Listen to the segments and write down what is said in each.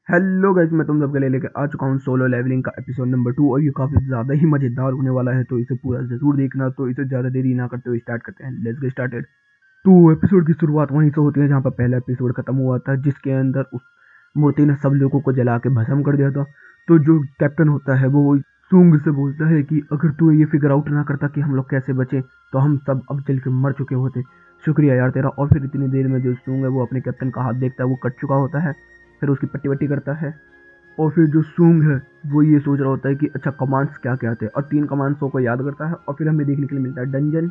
Hello guys, मैं तुम सबके लिए लेकर आ चुका हूँ सोलो लेवलिंग का एपिसोड नंबर 2 और ये काफ़ी ज़्यादा ही मज़ेदार होने वाला है। तो इसे पूरा ज़रूर देखना। तो इसे ज़्यादा देरी ना करते हुए स्टार्ट करते हैं। Let's get started. तो एपिसोड की शुरुआत वहीं से होती है जहाँ पर पहला एपिसोड खत्म हुआ था, जिसके अंदर उस मूर्ति ने सब लोगों को जला के भस्म कर दिया था। तो जो कैप्टन होता है वो सूंग से बोलता है कि अगर तू ये फिगर आउट ना करता कि हम लोग कैसे बचे तो हम सब अब जल के मर चुके होते। शुक्रिया यार तेरा। और फिर इतनी देर में जो सूंग है वो अपने कैप्टन का हाथ देखता है, वो कट चुका होता है। फिर उसकी पट्टी वट्टी करता है और फिर जो सूंग है वो ये सोच रहा होता है कि अच्छा कमांड्स क्या क्या थे, और 3 कमांड्सों को याद करता है। और फिर हमें देखने के लिए मिलता है डंजन,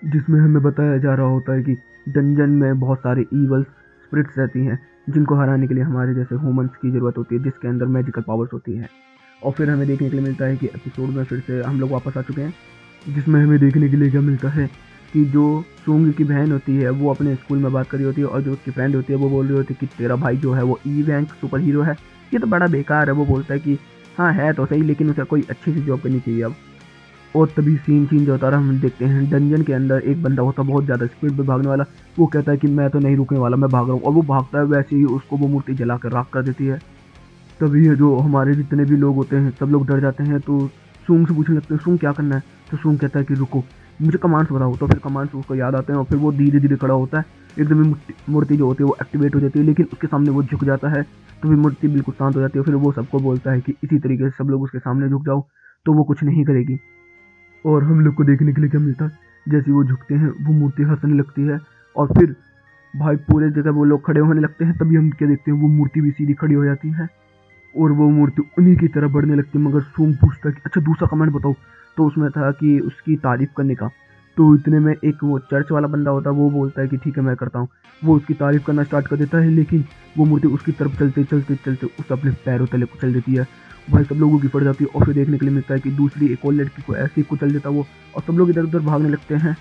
जिसमें हमें बताया जा रहा होता है कि डंजन में बहुत सारे ईवल स्पिरिट्स रहती हैं जिनको हराने के लिए हमारे जैसे ह्यूमंस की ज़रूरत होती है, जिसके अंदर मैजिकल पावर्स होती हैं। और फिर हमें देखने के लिए मिलता है कि एपिसोड में फिर से हम लोग वापस आ चुके हैं, जिसमें हमें देखने के लिए क्या मिलता है कि जो सूंग की बहन होती है वो अपने स्कूल में बात कर रही होती है, और जो उसकी फ्रेंड होती है वो बोल रही होती है कि तेरा भाई जो है वो ई रैंक सुपर हीरो है, ये तो बड़ा बेकार है। वो बोलता है कि हाँ है तो सही, लेकिन उसे कोई अच्छी सी जॉब करनी चाहिए अब। और तभी सीन चेंज होता रहा। हम देखते हैं डंजन के अंदर एक बंदा होता है बहुत ज़्यादा स्पीड पे भागने वाला। वो कहता है कि मैं तो नहीं रुकने वाला, मैं भाग रहा हूँ। और वो भागता है, वैसे ही उसको वो मूर्ति जला कर राख कर देती है। तभी ये जो हमारे जितने भी लोग होते हैं सब लोग डर जाते हैं। तो सूंग से पूछने लगते हैं सूंग क्या करना है। तो सूंग कहता है कि रुको, मुझे कमांड्स बताओ। तो फिर कमांड्स उसको याद आते हैं और फिर वो धीरे धीरे खड़ा होता है। एकदम ही मूर्ति जो होती है वो एक्टिवेट हो जाती है, लेकिन उसके सामने वो झुक जाता है। तो फिर मूर्ति बिल्कुल शांत हो जाती है। फिर वो सबको बोलता है कि इसी तरीके से सब लोग उसके सामने झुक जाओ, तो वो कुछ नहीं करेगी। और हम लोग को देखने के लिए क्या मिलता है, जैसे वो झुकते हैं वो मूर्ति हंसने लगती है। और फिर भाई पूरे जगह वो लोग खड़े होने लगते हैं। तभी हम क्या देखते हैं, वो मूर्ति भी सीधी खड़ी हो जाती है और वो मूर्ति उन्हीं की तरह बढ़ने लगती है। मगर सूंग पूछता है कि अच्छा दूसरा कमेंट बताओ। तो उसमें था कि उसकी तारीफ करने का। तो इतने में एक वो चर्च वाला बंदा होता है, वो बोलता है कि ठीक है मैं करता हूँ। वो उसकी तारीफ करना स्टार्ट कर देता है, लेकिन वो मूर्ति उसकी तरफ चलते चलते चलते उसे अपने पैरों तले कुचल देती है। भाई सब लोगों की फट जाती है। और फिर देखने के लिए मिलता है कि दूसरी एक और लड़की को ऐसे ही कुचल देता वो, और सब लोग इधर उधर भागने लगते हैं।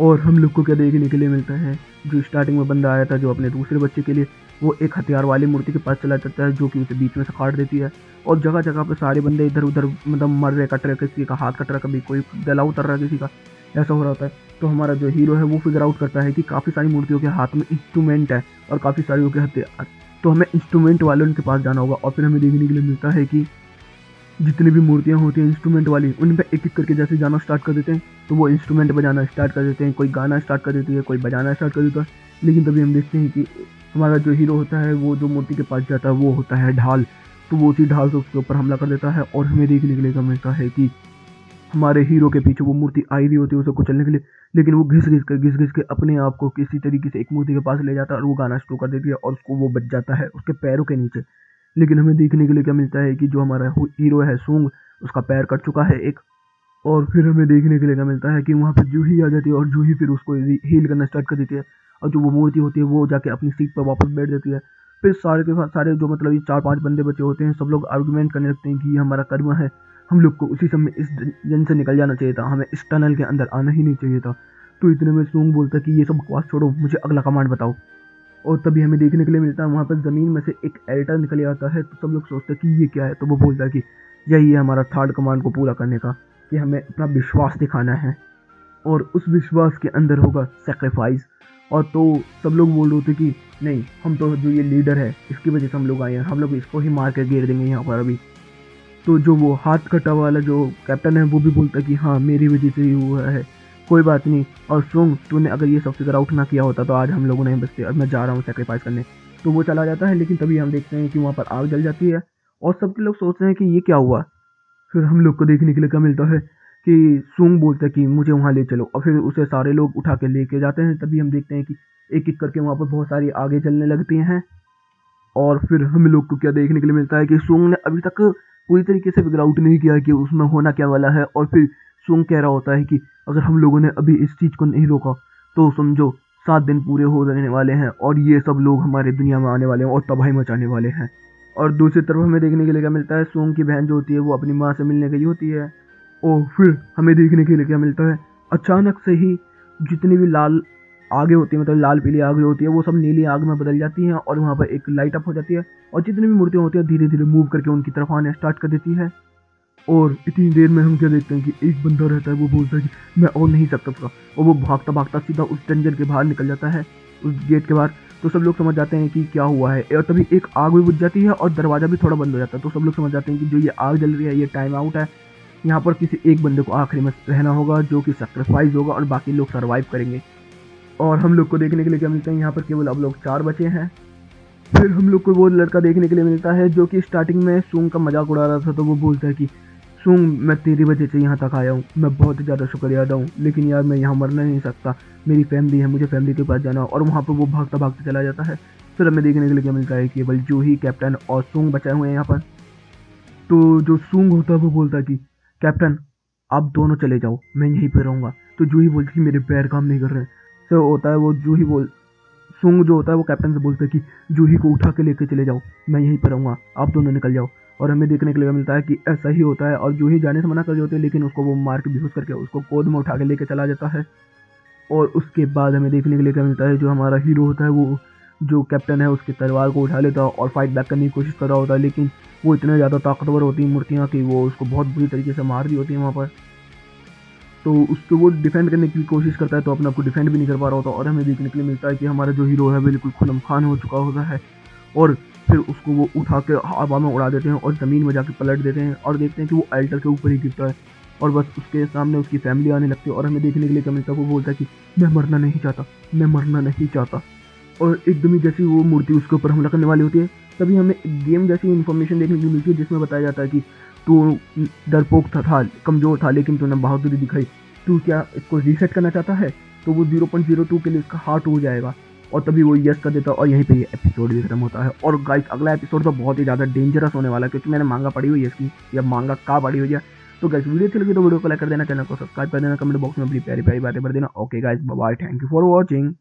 और हम लोग को क्या देखने के लिए मिलता है, जो स्टार्टिंग में बंदा आया था जो अपने दूसरे बच्चे के लिए, वो एक हथियार वाली मूर्ति के पास चला जाता है जो कि उसे बीच में से काट देती है। और जगह जगह पे सारे बंदे इधर उधर मतलब मर रहे, कट रहे, किसी का हाथ कट रहा, कभी कोई गला उतर रहा किसी का, ऐसा हो रहा होता है। तो हमारा जो हीरो है वो फिगर आउट करता है कि काफ़ी सारी मूर्तियों के हाथ में इंस्ट्रूमेंट है और काफ़ी सारी के हथियार, तो हमें इंस्ट्रूमेंट वालों के पास जाना होगा। और फिर हमें देखने के लिए मिलता है कि जितनी भी मूर्तियाँ होती हैं इंस्ट्रूमेंट वाली, उन पे एक एक करके जैसे जाना स्टार्ट कर देते हैं, तो वो इंस्ट्रूमेंट बजाना स्टार्ट कर देते हैं। कोई गाना स्टार्ट कर देती है, कोई बजाना स्टार्ट कर देता है। लेकिन तभी हम देखते हैं कि हमारा जो हीरो होता है वो जो मूर्ति के पास जाता है वो होता है ढाल। तो वो उसी ढाल से उसके ऊपर हमला कर देता है। और हमें देखने के लिए मिलता है कि हमारे हीरो के पीछे वो मूर्ति आई रही होती है उसे कुचलने के लिए, लेकिन वो घिस घिस के अपने आप को किसी तरीके से एक मूर्ति के पास ले जाता है और वो गाना शुरू कर देती है और उसको वो बच जाता है उसके पैरों के नीचे। लेकिन हमें देखने के लिए क्या मिलता है कि जो हमारा हीरो है सूंग, उसका पैर कट चुका है एक। और फिर हमें देखने के लिए क्या मिलता है कि वहाँ पे जूही आ जाती है और जूही फिर उसको हील करना स्टार्ट कर देती है। और जो वो मूर्ति होती है वो जाके अपनी सीट पर वापस बैठ जाती है। फिर सारे के सारे जो मतलब ये 4-5 बंदे बचे होते हैं सब लोग आर्गूमेंट करने लगते हैं कि ये हमारा कर्म है, हम लोग को उसी समय इस जन से निकल जाना चाहिए था, हमें इस टनल के अंदर आना ही नहीं चाहिए था। तो इतने में सूंग बोलता है कि ये सब बकवास छोड़ो, मुझे अगला कमांड बताओ। और तभी हमें देखने के लिए मिलता है वहाँ पर ज़मीन में से एक एल्टर निकल आता है। तो सब लोग सोचते हैं कि ये क्या है। तो वो बोलता है कि यही है हमारा थर्ड कमांड को पूरा करने का, कि हमें अपना विश्वास दिखाना है और उस विश्वास के अंदर होगा सेक्रीफाइस। और तो सब लोग बोल रहे थे कि नहीं, हम तो जो ये लीडर है इसकी वजह से हम लोग आए हैं, हम लोग इसको ही मार के गिर देंगे यहाँ पर अभी। तो जो वो हाथ कटा वाला जो कैप्टन है वो भी बोलता है कि हाँ मेरी वजह से ही हुआ है, कोई बात नहीं। और सुन, तूने अगर ये सब फिगर आउट ना किया होता तो आज हम लोग नहीं बचते, और मैं जा रहा हूँ सेक्रीफाइस करने। तो वो चला जाता है, लेकिन तभी हम देखते हैं कि वहाँ पर आग जल जाती है और सबके लोग सोचते हैं कि ये क्या हुआ। फिर हम लोग को देखने के लिए क्या मिलता है कि सूंग बोलता है कि मुझे वहाँ ले चलो, और फिर उसे सारे लोग उठा के लेके जाते हैं। तभी हम देखते हैं कि एक एक करके वहाँ पर बहुत सारी आगे जलने लगती हैं। और फिर हम लोग को क्या देखने के लिए मिलता है कि सूंग ने अभी तक पूरी तरीके से फिगर आउट नहीं किया कि उसमें होना क्या वाला है। और फिर सूंग कह रहा होता है कि अगर हम लोगों ने अभी इस चीज़ को नहीं रोका तो समझो 7 दिन पूरे हो रहने वाले हैं और ये सब लोग हमारे दुनिया में आने वाले हैं और तबाही मचाने वाले हैं। और दूसरी तरफ हमें देखने के लिए क्या मिलता है, सूंग की बहन जो होती है वो अपनी माँ से मिलने गई होती है। और फिर हमें देखने के लिए क्या मिलता है, अचानक से ही जितनी भी लाल आगे होती है, मतलब लाल पीली आगे होती है, वो सब नीली आग में बदल जाती हैं और वहाँ पर एक लाइट अप हो जाती है। और जितनी भी मूर्तियाँ होती हैं धीरे धीरे मूव करके उनकी तरफ आने स्टार्ट कर देती है। और इतनी देर में हम क्या देखते हैं कि एक बंदा रहता है, वो बोलता है कि मैं और नहीं सकता था, और वो भागता भागता सीधा उस डंजन के बाहर निकल जाता है, उस गेट के बाहर। तो सब लोग समझ जाते हैं कि क्या हुआ है, और तभी एक आग भी बुझ जाती है और दरवाज़ा भी थोड़ा बंद हो जाता है। तो सब लोग समझ जाते हैं कि जो ये आग जल रही है ये टाइम आउट है, यहाँ पर किसी एक बंदे को आखिरी में रहना होगा जो कि सेक्रीफाइस होगा और बाकी लोग सर्वाइव करेंगे। और हम लोग को देखने के लिए क्या मिलता है, यहाँ पर केवल अब लोग 4 बचे हैं। फिर हम लोग को वो लड़का देखने के लिए मिलता है जो कि स्टार्टिंग में सूंग का मजाक उड़ा रहा था। तो वो बोलता है कि सूंग, मैं तेरी वजह से यहाँ तक आया हूँ, मैं बहुत ज़्यादा शुक्रिया अदा हूँ, लेकिन यार मैं यहाँ मरना नहीं सकता, मेरी फैमिली है, मुझे फैमिली के पास जाना। और वहाँ पर वो भागता भागता चला जाता है। फिर हमें देखने के लिए क्या मिलता है, केवल जूही, कैप्टन और सूंग बचे हुए हैं यहाँ पर। तो जो सूंग होता है वो बोलता है कि कैप्टन आप दोनों चले जाओ, मैं यहीं पर रहूँगा। तो जूही बोलती है कि मेरे पैर काम नहीं कर रहे हैं। तो होता है वो जूही बोल सूंग जो होता है वो कैप्टन से बोलता है कि जूही को उठा के लेके चले जाओ, मैं यहीं पर रहूँगा, आप दोनों निकल जाओ। और हमें देखने के लिए मिलता है कि ऐसा ही होता है और जूही जाने से मना कर देती है, लेकिन उसको वो मार के बेहोश करके उसको गोद में उठा के लेके चला जाता है। और उसके बाद हमें देखने के लिए क्या मिलता है, जो हमारा हीरो होता है वो जो कैप्टन है उसकी तलवार को उठा लेता है और फाइट बैक करने की कोशिश कर रहा होता है, लेकिन वो इतने ज़्यादा ताकतवर होती हैं मूर्तियाँ कि वो उसको बहुत बुरी तरीके से मार दी होती हैं वहाँ पर। तो उसको वो डिफेंड करने की कोशिश करता है तो अपने आप को डिफेंड भी नहीं कर पा रहा होता। और हमें देखने के लिए मिलता है कि हमारा जो हीरो है बिल्कुल खुनम खान हो चुका होता है। और फिर उसको वो उठा के हवा में उड़ा देते हैं और ज़मीन में जाके पलट देते हैं और देखते हैं कि वो अल्टर के ऊपर ही गिरता है। और बस उसके सामने उसकी फैमिली आने लगती है और हमें देखने के लिए क्या मिलता है, वो बोलता है कि मैं मरना नहीं चाहता, मैं मरना नहीं चाहता। और एकदम ही जैसी वो मूर्ति उसके ऊपर हमला करने वाली होती है, तभी हमें एक गेम जैसी इन्फॉर्मेशन देखने को मिलती है जिसमें बताया जाता है कि तू डरपोक था कमज़ोर था, लेकिन तूने बहादुरी दिखाई, तू क्या इसको रीसेट करना चाहता है। तो वो 0.02 के लिए उसका हार्ट हो जाएगा। और तभी वो यस कर देता है और यहीं पे ये एपिसोड भी खत्म होता है। और गाइस अगला एपिसोड तो बहुत ही ज़्यादा डेंजरस होने वाला है, क्योंकि मैंने मांगा पढ़ी हुई है इसकी, या मांगा का पढ़ी हुई है। तो गाइस वीडियो अच्छी लगी तो वीडियो को लाइक कर देना, चैनल को सब्सक्राइब कर देना, कमेंट बॉक्स में अपनी प्यारी प्यारी बातें भर देना। Okay guys, bye bye, thank you for watching.